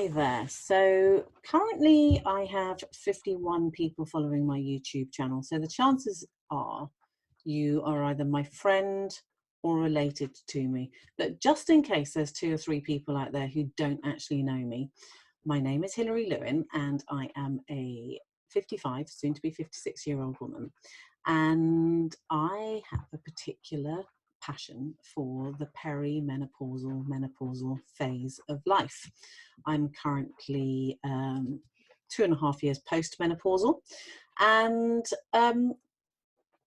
Hi there. So currently I have 51 people following my YouTube channel. So the chances are you are either my friend or related to me. But just in case there's 2 or 3 people out there who don't actually know me, my name is Hilary Lewin and I am a 55, soon to be 56-year-old woman. And I have a particular passion for the menopausal phase of life. I'm currently 2.5 years post-menopausal, and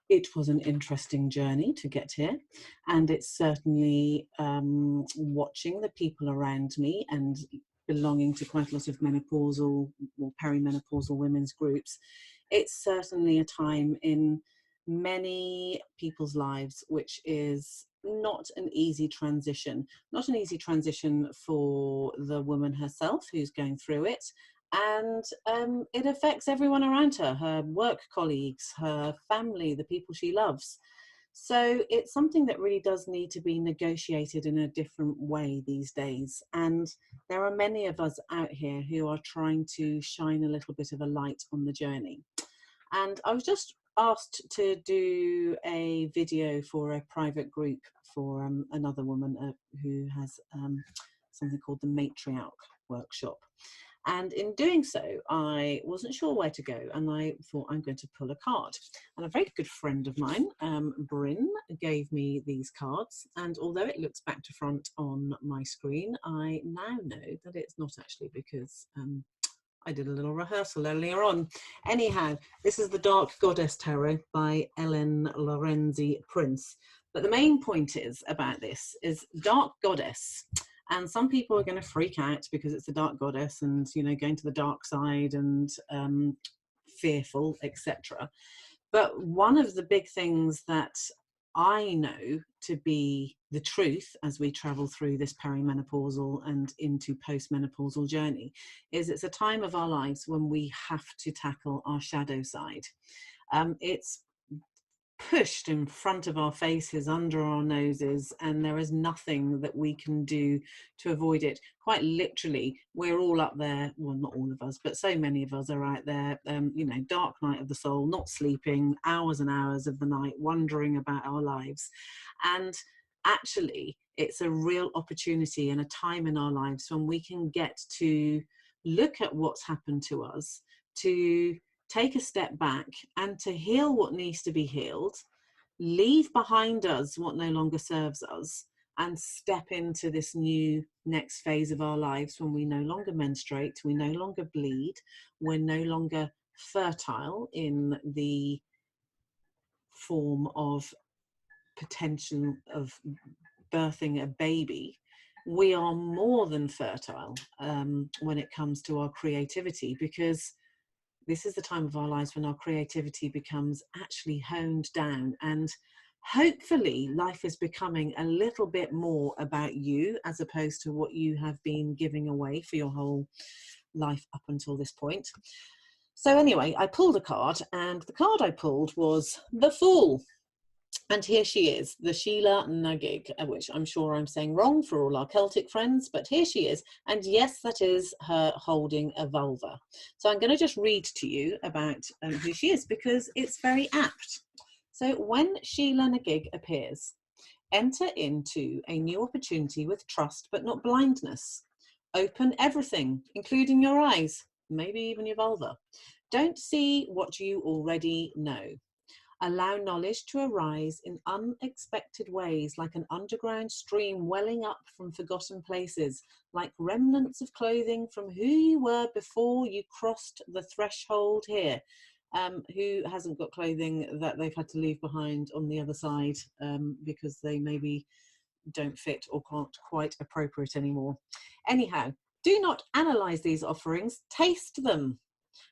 it was an interesting journey to get here, and it's certainly watching the people around me and belonging to quite a lot of menopausal or perimenopausal women's groups. It's certainly a time in many people's lives which is not an easy transition for the woman herself who's going through it, and it affects everyone around her, her work colleagues, her family, the people she loves. So it's something that really does need to be negotiated in a different way these days. And there are many of us out here who are trying to shine a little bit of a light on the journey. And I was just asked to do a video for a private group for another woman who has something called the Matriarch Workshop. And in doing so, I wasn't sure where to go, and I thought I'm going to pull a card. And a very good friend of mine, Bryn, gave me these cards. And although it looks back to front on my screen, I now know that it's not actually, because I did a little rehearsal earlier on. Anyhow, this is the Dark Goddess Tarot by Ellen Lorenzi Prince. But the main point is about this is Dark Goddess. And some people are going to freak out because it's a dark goddess and, you know, going to the dark side and fearful, etc. But one of the big things that I know to be the truth as we travel through this perimenopausal and into postmenopausal journey is it's a time of our lives when we have to tackle our shadow side. It's pushed in front of our faces, under our noses, and there is nothing that we can do to avoid it. Quite literally, we're all up there, well, not all of us, but so many of us are out there, you know, dark night of the soul, not sleeping, hours and hours of the night, wondering about our lives. And actually, it's a real opportunity and a time in our lives when we can get to look at what's happened to us, to take a step back and to heal what needs to be healed, leave behind us what no longer serves us, and step into this new next phase of our lives when we no longer menstruate, we no longer bleed, we're no longer fertile in the form of potential of birthing a baby. We are more than fertile when it comes to our creativity, because this is the time of our lives when our creativity becomes actually honed down, and hopefully life is becoming a little bit more about you as opposed to what you have been giving away for your whole life up until this point. So anyway, I pulled a card, and the card I pulled was the Fool. And here she is, the Sheila Nagig, which I'm sure I'm saying wrong for all our Celtic friends, but here she is. And yes, that is her holding a vulva. So I'm going to just read to you about who she is, because it's very apt. So when Sheila Nagig appears, enter into a new opportunity with trust, but not blindness. Open everything, including your eyes, maybe even your vulva. Don't see what you already know. Allow knowledge to arise in unexpected ways, like an underground stream welling up from forgotten places, like remnants of clothing from who you were before you crossed the threshold here. Who hasn't got clothing that they've had to leave behind on the other side because they maybe don't fit or aren't quite appropriate anymore. Anyhow, do not analyze these offerings, taste them.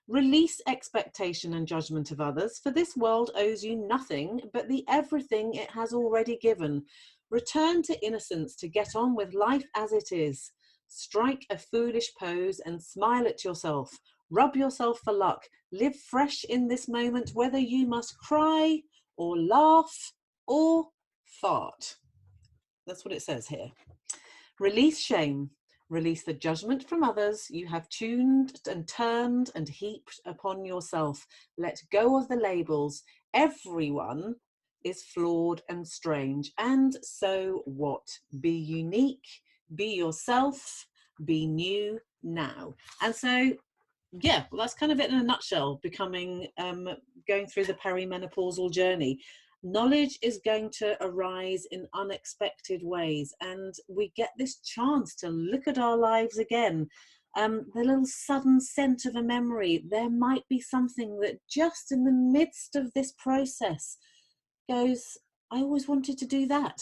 Release expectation and judgment of others, for this world owes you nothing but the everything it has already given. Return to innocence to get on with life as it is. Strike a foolish pose and smile at yourself. Rub yourself for luck. Live fresh in this moment, whether you must cry or laugh or fart. That's what it says here. Release shame. Release the judgment from others you have tuned and turned and heaped upon yourself. Let go of the labels. Everyone is flawed and strange. And so what? Be unique, be yourself, be new now. And so, yeah, well, that's kind of it in a nutshell, going through the perimenopausal journey. Knowledge is going to arise in unexpected ways, and we get this chance to look at our lives again. The little sudden scent of a memory, there might be something that just in the midst of this process goes, I always wanted to do that.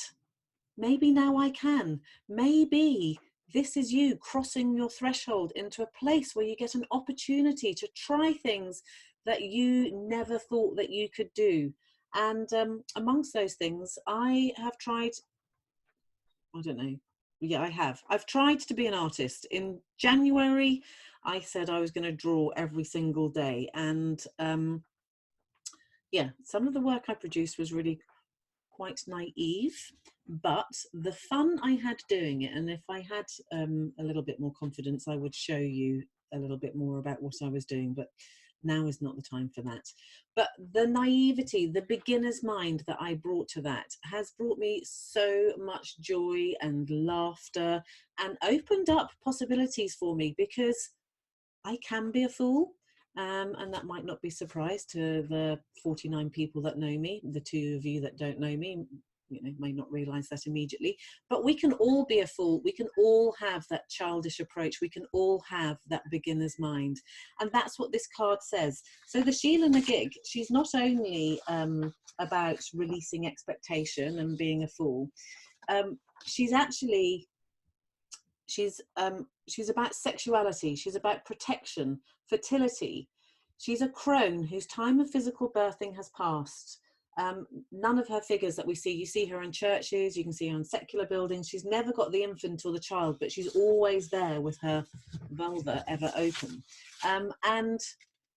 Maybe now I can. Maybe this is you crossing your threshold into a place where you get an opportunity to try things that you never thought that you could do. And amongst those things, I have tried, I don't know, yeah, I have. I've tried to be an artist. In January, I said I was going to draw every single day. And yeah, some of the work I produced was really quite naive, but the fun I had doing it, and if I had a little bit more confidence, I would show you a little bit more about what I was doing, but now is not the time for that. But the naivety, the beginner's mind that I brought to that has brought me so much joy and laughter and opened up possibilities for me, because I can be a fool. And that might not be a surprise to the 49 people that know me. The 2 of you that don't know me, may not realize that immediately, but we can all be a fool. We can all have that childish approach. We can all have that beginner's mind. And that's what this card says. So the Sheila Nagig, she's not only about releasing expectation and being a fool. She's actually, she's about sexuality. She's about protection, fertility. She's a crone whose time of physical birthing has passed. None of her figures that we see, you see her in churches, you can see her in secular buildings. She's never got the infant or the child, but she's always there with her vulva ever open. And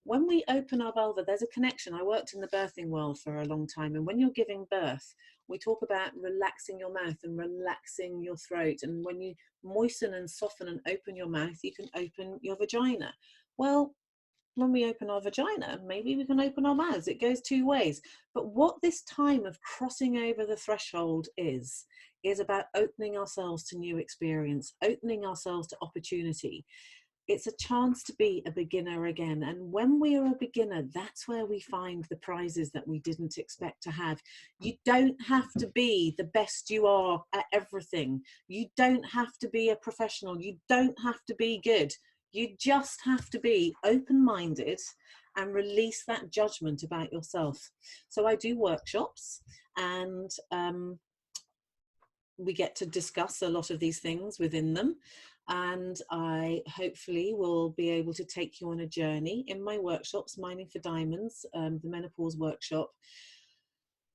when we open our vulva, there's a connection. I worked in the birthing world for a long time, and when you're giving birth, we talk about relaxing your mouth and relaxing your throat. And when you moisten and soften and open your mouth, you can open your vagina. Well, when we open our vagina, maybe we can open our mouths. It goes 2 ways. But what this time of crossing over the threshold is about opening ourselves to new experience, opening ourselves to opportunity. It's a chance to be a beginner again. And when we are a beginner, that's where we find the prizes that we didn't expect to have. You don't have to be the best you are at everything. You don't have to be a professional. You don't have to be good. You just have to be open-minded and release that judgment about yourself. So I do workshops, and we get to discuss a lot of these things within them. And I hopefully will be able to take you on a journey in my workshops, Mining for Diamonds, the menopause workshop.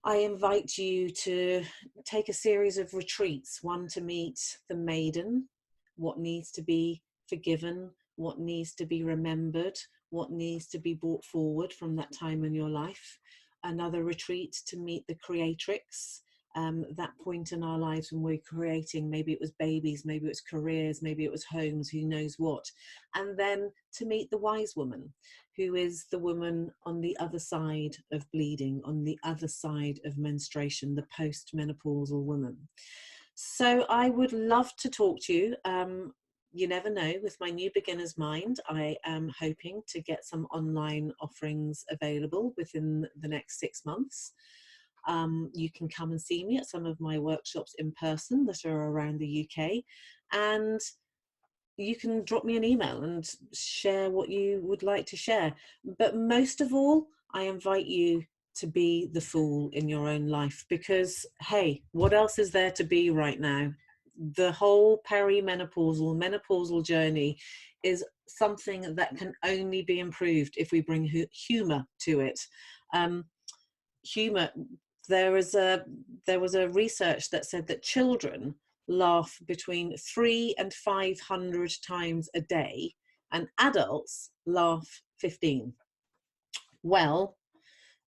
I invite you to take a series of retreats, one to meet the maiden, what needs to be forgiven, what needs to be remembered, what needs to be brought forward from that time in your life. Another retreat to meet the creatrix, that point in our lives when we're creating, maybe it was babies, maybe it was careers, maybe it was homes, who knows what. And then to meet the wise woman, who is the woman on the other side of bleeding, on the other side of menstruation, the post-menopausal woman. So I would love to talk to you. You never know, with my new beginner's mind, I am hoping to get some online offerings available within the next 6 months. You can come and see me at some of my workshops in person that are around the UK, and you can drop me an email and share what you would like to share. But most of all, I invite you to be the fool in your own life, because hey, what else is there to be right now? The whole menopausal journey is something that can only be improved if we bring humor to it. Humor. There was a research that said that children laugh between 300 and 500 times a day, and adults laugh 15. Well,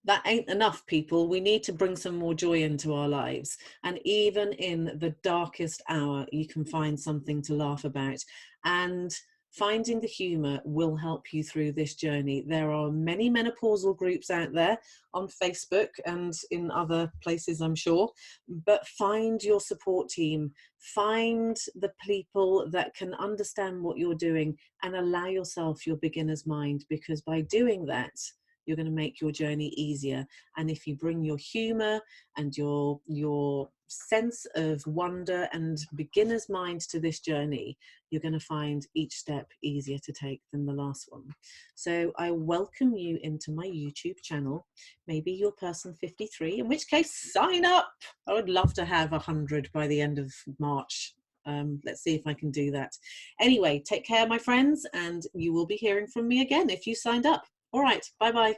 that ain't enough, people. We need to bring some more joy into our lives. And even in the darkest hour, you can find something to laugh about. And finding the humor will help you through this journey. There are many menopausal groups out there on Facebook and in other places, I'm sure, but find your support team, find the people that can understand what you're doing, and allow yourself your beginner's mind, because by doing that, you're going to make your journey easier. And if you bring your humor and your sense of wonder and beginner's mind to this journey, you're going to find each step easier to take than the last one. So I welcome you into my YouTube channel. Maybe you're person 53, in which case sign up. I would love to have 100 by the end of March. Let's see if I can do that. Anyway, take care, my friends, and you will be hearing from me again if you signed up. All right, bye-bye.